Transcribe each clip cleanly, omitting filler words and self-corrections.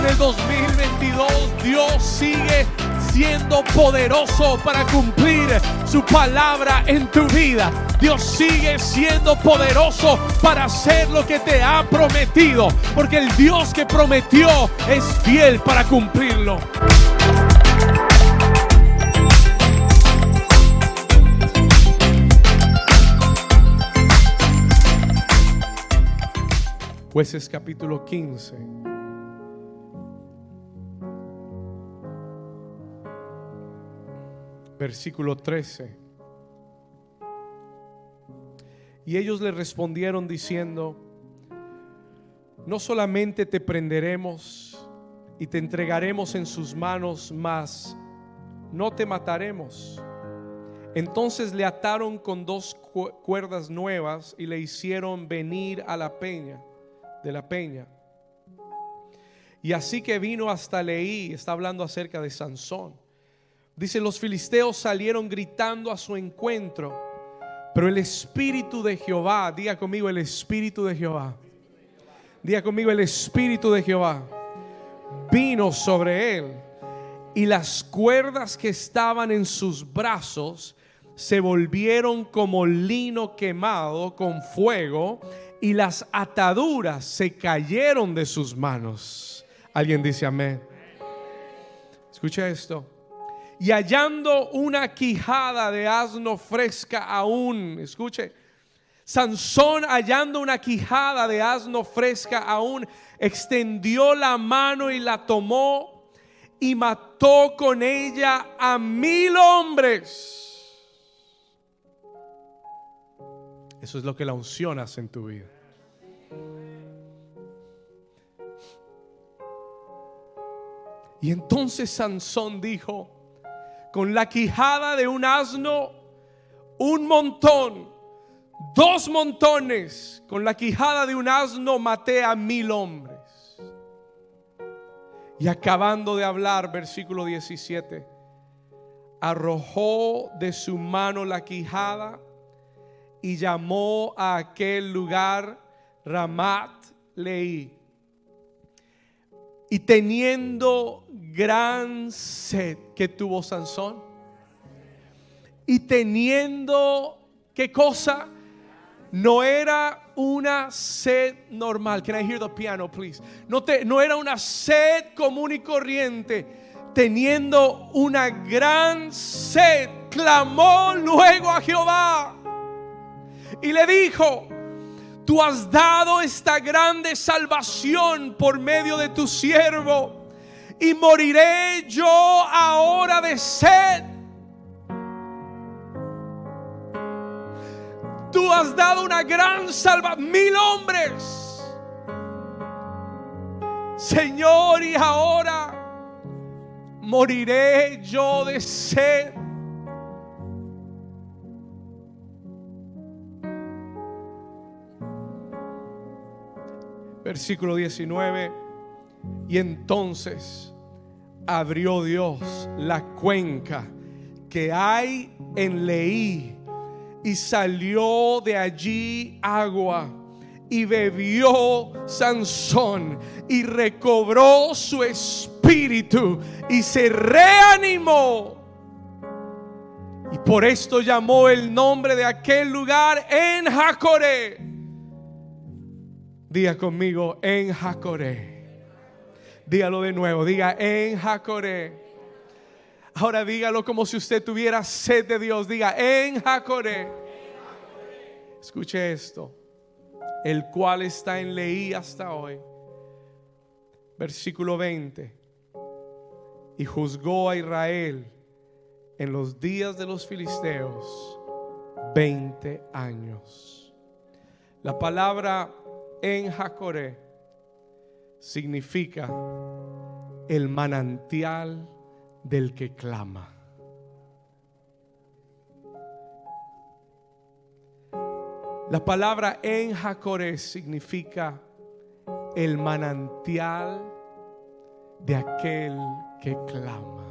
en el 2022 Dios sigue siendo poderoso para cumplir su palabra en tu vida. Dios sigue siendo poderoso para hacer lo que te ha prometido, porque el Dios que prometió es fiel para cumplirlo. Jueces capítulo 15. Versículo 13. Y ellos le respondieron diciendo: no solamente te prenderemos y te entregaremos en sus manos, mas no te mataremos. Entonces le ataron con 2 cuerdas nuevas y le hicieron venir a la peña, de la peña. Y así que vino hasta Leí. Está hablando acerca de Sansón. Dice: los filisteos salieron gritando a su encuentro, pero el Espíritu de Jehová, diga conmigo, el Espíritu de Jehová, diga conmigo, el Espíritu de Jehová vino sobre él, y las cuerdas que estaban en sus brazos se volvieron como lino quemado con fuego, y las ataduras se cayeron de sus manos. Alguien dice amén. Escucha esto. Y hallando una quijada de asno fresca aún, escuche, Sansón, hallando una quijada de asno fresca aún, extendió la mano y la tomó y mató con ella a 1000 hombres. Eso es lo que la unción hace en tu vida. Y entonces Sansón dijo: con la quijada de un asno, 1 montón, 2 montones, con la quijada de un asno maté a 1000 hombres. Y acabando de hablar, versículo 17, arrojó de su mano la quijada y llamó a aquel lugar Ramat Leí. Y teniendo gran sed, que tuvo Sansón, y teniendo, ¿qué cosa? No era una sed normal. Can I hear the piano, please? No era una sed común y corriente. Teniendo una gran sed, clamó luego a Jehová y le dijo: tú has dado esta grande salvación por medio de tu siervo, y moriré yo ahora de sed. Tú has dado una gran salvación, 1000 hombres, Señor, y ahora moriré yo de sed. Versículo 19. Y entonces abrió Dios la cuenca que hay en Leí, y salió de allí agua, y bebió Sansón, y recobró su espíritu, y se reanimó. Y por esto llamó el nombre de aquel lugar En Jacoré. Diga conmigo, En Jacoré. Dígalo de nuevo, diga En Jacoré. Ahora dígalo como si usted tuviera sed de Dios. Diga En Jacoré. Escuche esto: el cual está en Leí hasta hoy. Versículo 20. Y juzgó a Israel en los días de los filisteos 20 años. La palabra En Jacoré significa el manantial del que clama. La palabra En Jacoré significa el manantial de aquel que clama.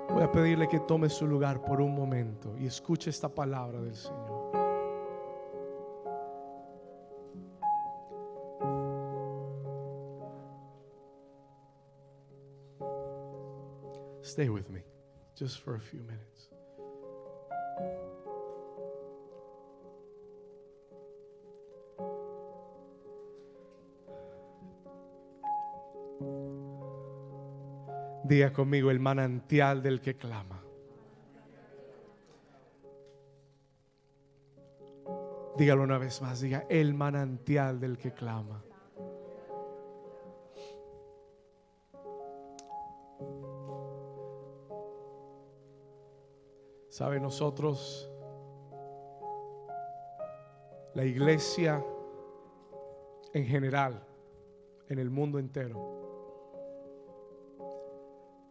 Voy a pedirle que tome su lugar por un momento y escuche esta palabra del Señor. Stay with me just for a few minutes. Diga conmigo: el manantial del que clama. Dígalo una vez más, diga: el manantial del que clama. Sabe, nosotros, la iglesia en general, en el mundo entero,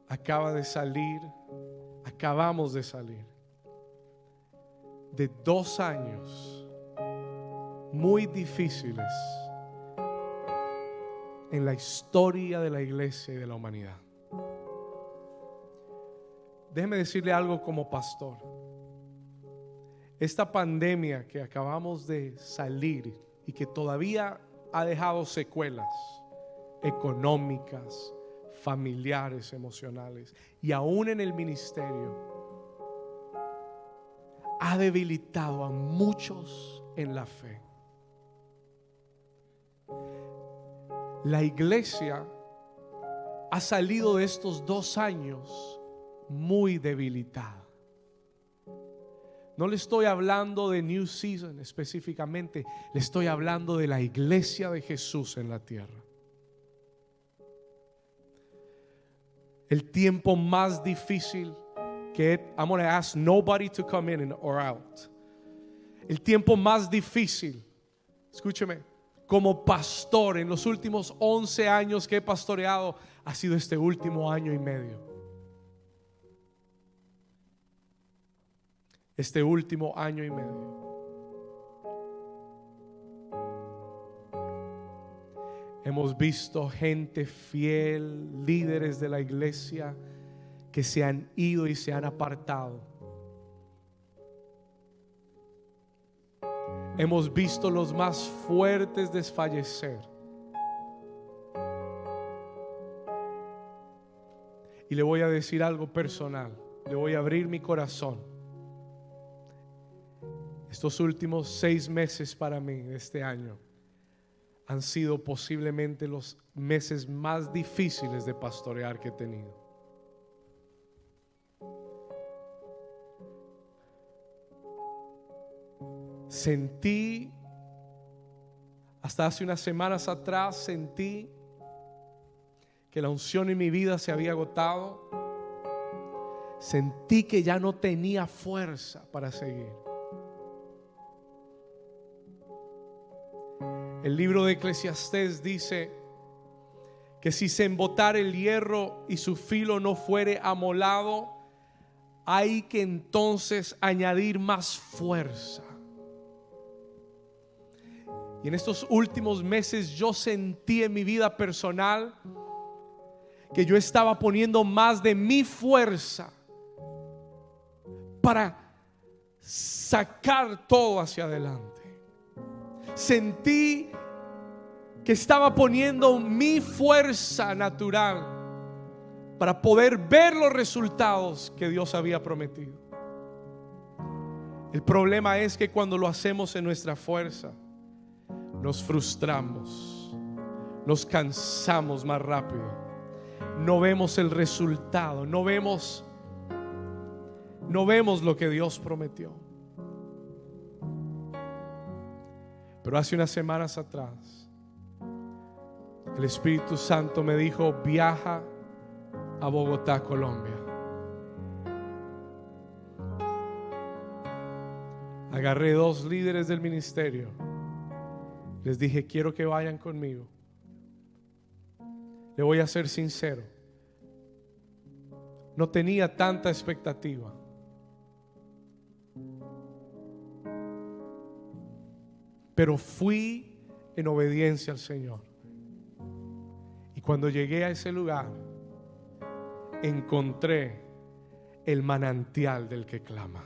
acabamos de salir de 2 años muy difíciles en la historia de la iglesia y de la humanidad. Déjeme decirle algo como pastor. Esta pandemia que acabamos de salir y que todavía ha dejado secuelas económicas, familiares, emocionales, y aún en el ministerio, ha debilitado a muchos en la fe. La iglesia ha salido de estos 2 años muy debilitada. No le estoy hablando de New Season específicamente, le estoy hablando de la iglesia de Jesús en la tierra. El tiempo más difícil I'm going to ask nobody to come in or out. El tiempo más difícil, escúcheme, como pastor en los últimos 11 años que he pastoreado, ha sido este último año y medio. Este último año y medio. Hemos visto gente fiel, líderes de la iglesia, que se han ido y se han apartado. Hemos visto los más fuertes desfallecer. Y le voy a decir algo personal. Le voy a abrir mi corazón. Estos últimos 6 meses para mí de este año han sido posiblemente los meses más difíciles de pastorear que he tenido. Sentí, hasta hace unas semanas atrás, sentí que la unción en mi vida se había agotado. Sentí que ya no tenía fuerza para seguir. El libro de Eclesiastés dice que si se embotare el hierro y su filo no fuere amolado, hay que entonces añadir más fuerza. Y en estos últimos meses yo sentí en mi vida personal que yo estaba poniendo más de mi fuerza para sacar todo hacia adelante. Sentí que estaba poniendo mi fuerza natural para poder ver los resultados que Dios había prometido. El problema es que cuando lo hacemos en nuestra fuerza, nos frustramos, nos cansamos más rápido, no vemos el resultado, no vemos lo que Dios prometió. Pero hace unas semanas atrás, el Espíritu Santo me dijo: viaja a Bogotá, Colombia. Agarré 2 líderes del ministerio. Les dije: quiero que vayan conmigo. Le voy a ser sincero, no tenía tanta expectativa. Pero fui en obediencia al Señor. Y cuando llegué a ese lugar, encontré el manantial del que clama.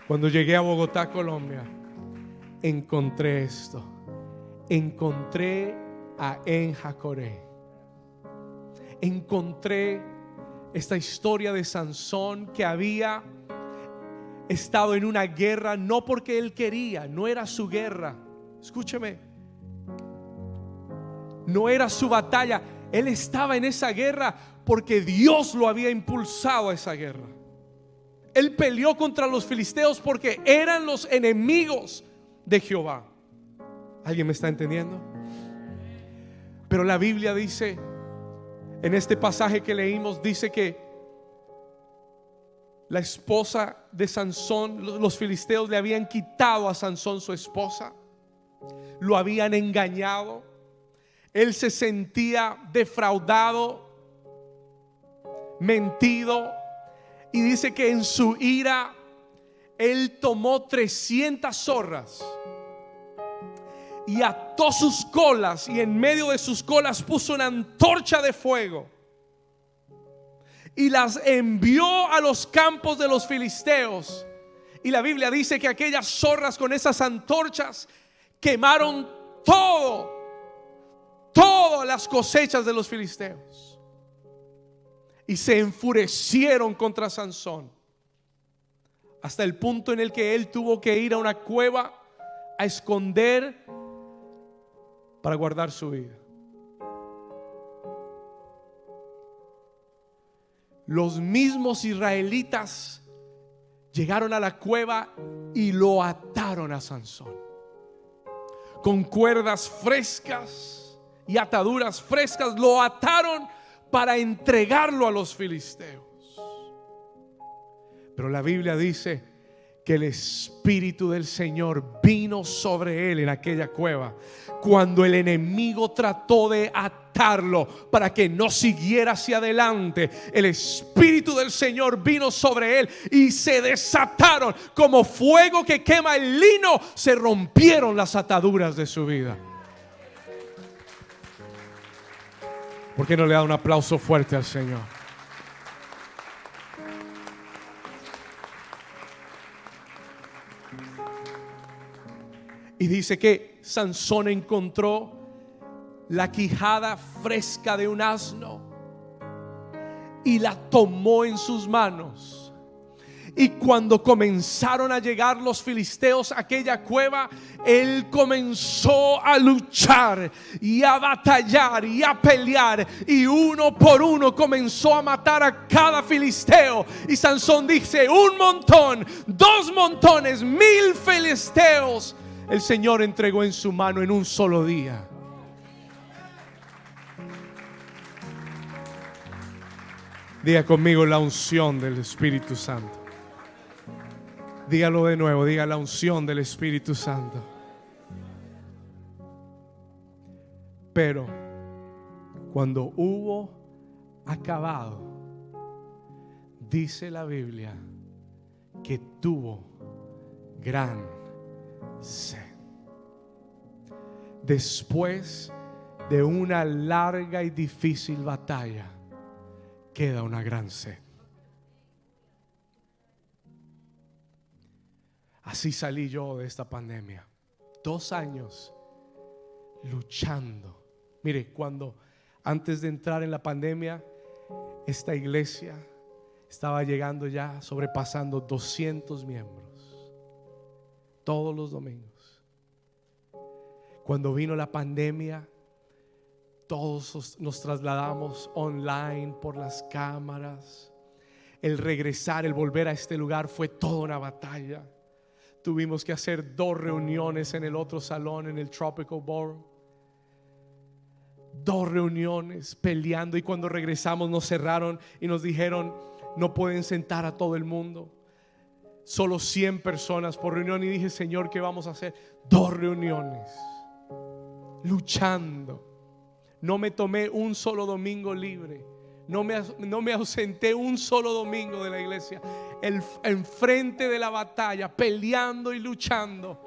Cuando llegué a Bogotá, Colombia, encontré esto: encontré a Enhacoré. Encontré esta historia de Sansón, que había estado en una guerra no porque él quería, no era su guerra. Escúcheme, no era su batalla. Él estaba en esa guerra porque Dios lo había impulsado a esa guerra. Él peleó contra los filisteos porque eran los enemigos de Jehová. ¿Alguien me está entendiendo? Pero la Biblia dice, en este pasaje que leímos, dice que la esposa de Sansón, los filisteos le habían quitado a Sansón su esposa, lo habían engañado. Él se sentía defraudado, mentido, y dice que en su ira él tomó 300 zorras y ató sus colas, y en medio de sus colas puso una antorcha de fuego y las envió a los campos de los filisteos. Y la Biblia dice que aquellas zorras con esas antorchas quemaron todas las cosechas de los filisteos, y se enfurecieron contra Sansón, hasta el punto en el que él tuvo que ir a una cueva a esconder para guardar su vida. Los mismos israelitas llegaron a la cueva y lo ataron a Sansón con cuerdas frescas y ataduras frescas. Lo ataron para entregarlo a los filisteos. Pero la Biblia dice que el Espíritu del Señor vino sobre él en aquella cueva, cuando el enemigo trató de atarlo para que no siguiera hacia adelante. El Espíritu del Señor vino sobre él y se desataron como fuego que quema el lino. Se rompieron las ataduras de su vida. ¿Por qué no le da un aplauso fuerte al Señor? Y dice que Sansón encontró la quijada fresca de un asno y la tomó en sus manos. Y cuando comenzaron a llegar los filisteos a aquella cueva, él comenzó a luchar y a batallar y a pelear, y uno por uno comenzó a matar a cada filisteo. Y Sansón dice: un montón, 2 montones, 1000 filisteos el Señor entregó en su mano en un solo día. Diga conmigo: la unción del Espíritu Santo. Dígalo de nuevo, diga: la unción del Espíritu Santo. Pero cuando hubo acabado, dice la Biblia que tuvo gran sed. Después de una larga y difícil batalla, queda una gran sed. Así salí yo de esta pandemia. 2 años luchando. Mire, antes de entrar en la pandemia, esta iglesia estaba llegando ya, sobrepasando 200 miembros todos los domingos. Cuando vino la pandemia, todos nos trasladamos online por las cámaras. El regresar, el volver a este lugar fue toda una batalla. Tuvimos que hacer 2 reuniones en el otro salón, en el Tropical Ballroom. 2 reuniones peleando, y cuando regresamos nos cerraron y nos dijeron: no pueden sentar a todo el mundo, solo 100 personas por reunión. Y dije: Señor, ¿qué vamos a hacer? 2 reuniones luchando. No me tomé un solo domingo libre. No me ausenté un solo domingo de la iglesia. Enfrente de la batalla, peleando y luchando.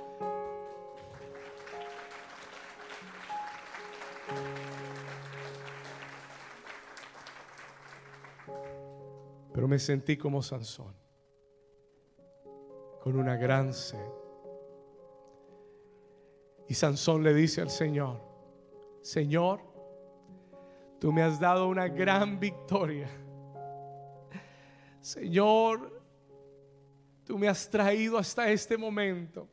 Pero me sentí como Sansón, con una gran sed. Y Y Sansón le dice al Señor: Señor, tú me has dado una gran victoria. Señor, tú me has traído hasta este momento.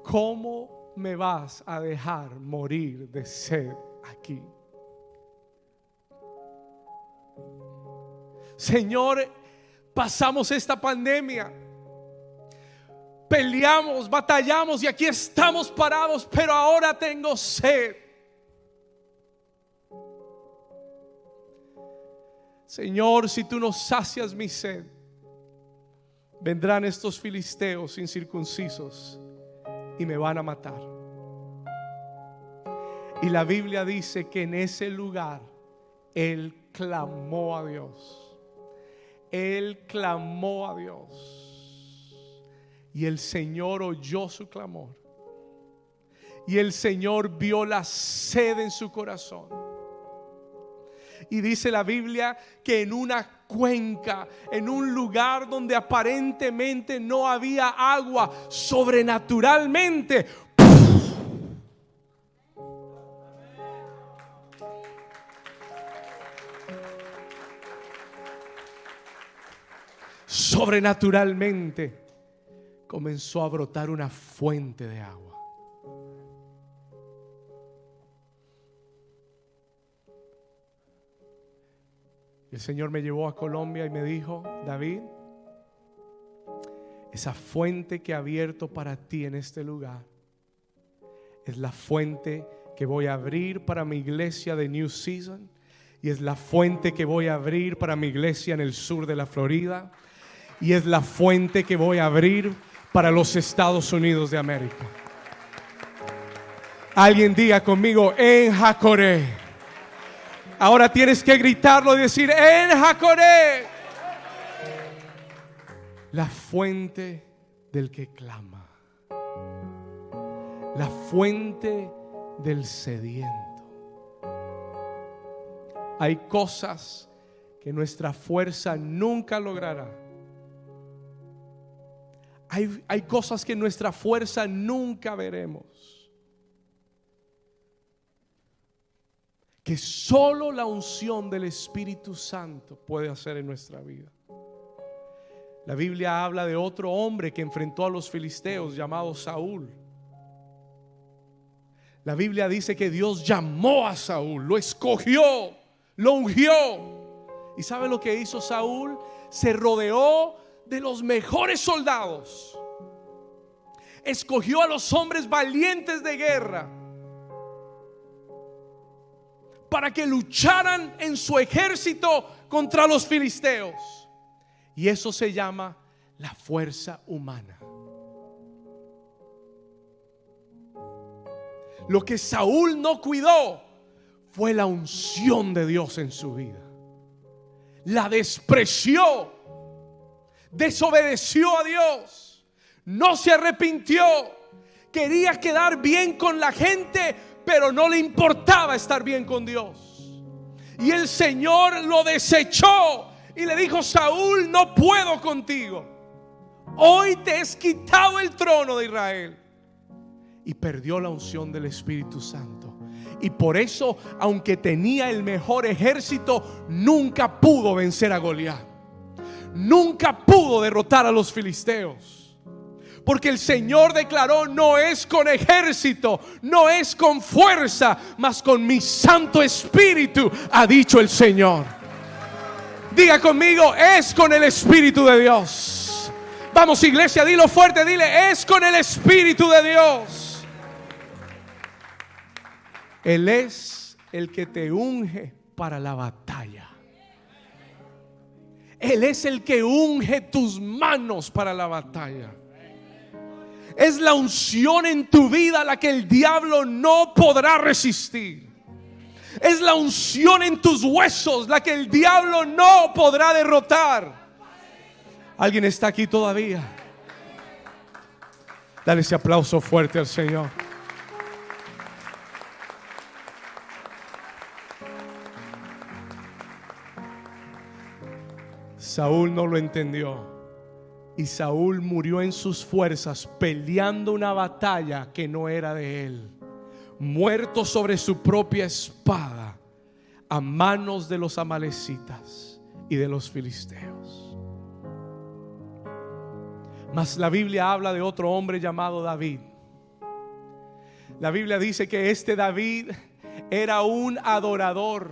¿Cómo me vas a dejar morir de sed aquí? Señor, pasamos esta pandemia, peleamos, batallamos y aquí estamos parados, pero ahora tengo sed. Señor, si tú no sacias mi sed, vendrán estos filisteos incircuncisos y me van a matar. Y la Biblia dice que en ese lugar él clamó a Dios. Él clamó a Dios. Y el Señor oyó su clamor. Y el Señor vio la sed en su corazón. Y dice la Biblia que en una cuenca, en un lugar donde aparentemente no había agua, sobrenaturalmente, sobrenaturalmente comenzó a brotar una fuente de agua. El Señor me llevó a Colombia y me dijo: David, esa fuente que he abierto para ti en este lugar es la fuente que voy a abrir para mi iglesia de New Season, y es la fuente que voy a abrir para mi iglesia en el sur de la Florida, y es la fuente que voy a abrir para los Estados Unidos de América. Alguien diga conmigo: en Jacoré. Ahora tienes que gritarlo y decir: en Jacoré, la fuente del que clama, la fuente del sediento. Hay cosas que nuestra fuerza nunca logrará. Hay cosas que nuestra fuerza nunca veremos, que solo la unción del Espíritu Santo puede hacer en nuestra vida. La Biblia habla de otro hombre que enfrentó a los filisteos llamado Saúl. La Biblia dice que Dios llamó a Saúl, lo escogió, lo ungió. ¿Y sabe lo que hizo Saúl? Se rodeó de los mejores soldados. Escogió a los hombres valientes de guerra para que lucharan en su ejército contra los filisteos. Y eso se llama la fuerza humana. Lo que Saúl no cuidó fue la unción de Dios en su vida. La despreció, desobedeció a Dios, no se arrepintió, quería quedar bien con la gente, pero no le importaba estar bien con Dios. Y el Señor lo desechó y le dijo: Saúl, no puedo contigo. Hoy te has quitado el trono de Israel. Y perdió la unción del Espíritu Santo. Y por eso, aunque tenía el mejor ejército, nunca pudo vencer a Goliat. Nunca pudo derrotar a los filisteos. Porque el Señor declaró: no es con ejército, no es con fuerza, mas con mi Santo Espíritu, ha dicho el Señor. Diga conmigo: es con el Espíritu de Dios. Vamos, iglesia, dilo fuerte, dile: es con el Espíritu de Dios. Él es el que te unge para la batalla. Él es el que unge tus manos para la batalla. Es la unción en tu vida la que el diablo no podrá resistir. Es la unción en tus huesos la que el diablo no podrá derrotar. ¿Alguien está aquí todavía? Dale ese aplauso fuerte al Señor. Saúl no lo entendió. Y Saúl murió en sus fuerzas peleando una batalla que no era de él, muerto sobre su propia espada a manos de los amalecitas y de los filisteos. Mas la Biblia habla de otro hombre llamado David. La Biblia dice que este David era un adorador.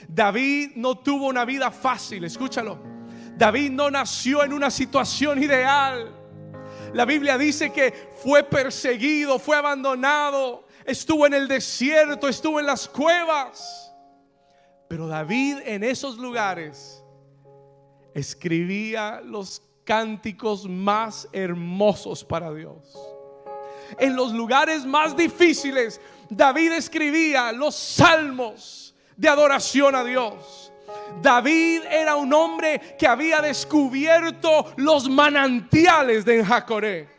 David no tuvo una vida fácil, escúchalo. David no nació en una situación ideal. La Biblia dice que fue perseguido, fue abandonado, estuvo en el desierto, estuvo en las cuevas. Pero David en esos lugares escribía los cánticos más hermosos para Dios. En los lugares más difíciles, David escribía los salmos de adoración a Dios. David era un hombre que había descubierto los manantiales de Enhacoré.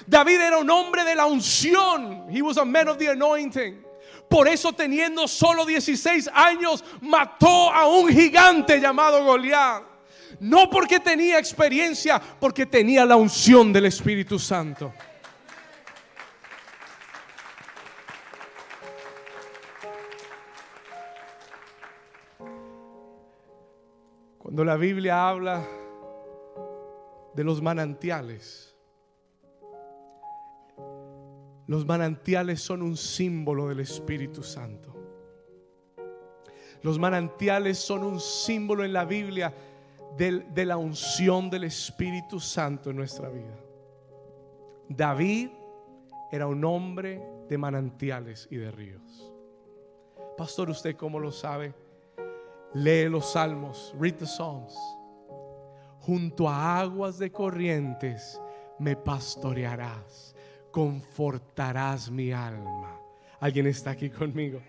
David era un hombre de la unción. He was a man of the anointing. Por eso, teniendo solo 16 años, mató a un gigante llamado Goliat. No porque tenía experiencia, porque tenía la unción del Espíritu Santo. Cuando la Biblia habla de los manantiales son un símbolo del Espíritu Santo. Los manantiales son un símbolo en la Biblia de la unción del Espíritu Santo en nuestra vida. David era un hombre de manantiales y de ríos. Pastor, ¿usted cómo lo sabe? Lee los salmos, read the Psalms. Junto a aguas de corrientes me pastorearás, confortarás mi alma. ¿Alguien está aquí conmigo?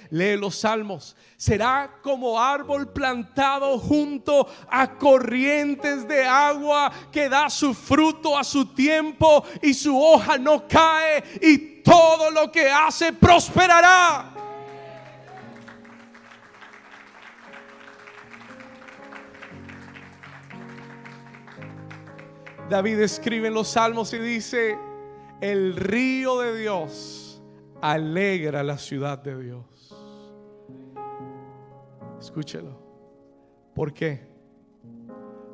Lee los salmos. Será como árbol plantado junto a corrientes de agua, que da su fruto a su tiempo y su hoja no cae, y todo lo que hace prosperará. David escribe en los salmos y dice: el río de Dios alegra la ciudad de Dios. Escúchelo. ¿Por qué?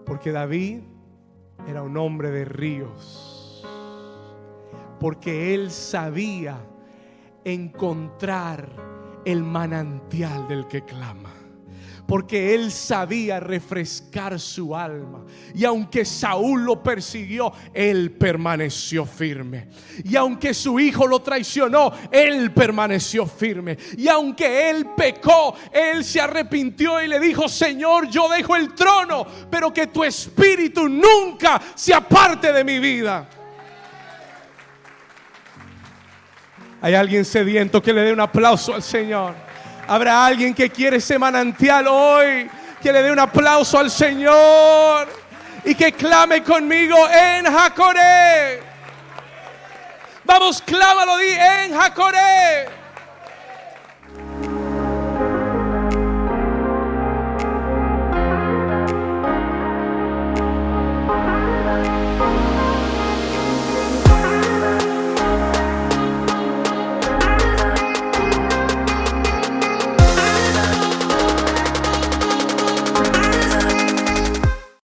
Porque David era un hombre de ríos. Porque él sabía encontrar el manantial del que clama. Porque él sabía refrescar su alma. Y aunque Saúl lo persiguió, él permaneció firme. Y aunque su hijo lo traicionó, él permaneció firme. Y aunque él pecó, él se arrepintió y le dijo: Señor, yo dejo el trono, pero que tu espíritu nunca se aparte de mi vida. Hay alguien sediento que le dé un aplauso al Señor. Habrá alguien que quiere ese manantial hoy, que le dé un aplauso al Señor y que clame conmigo: Enhacoré. Vamos, clámalo, di: Enhacoré.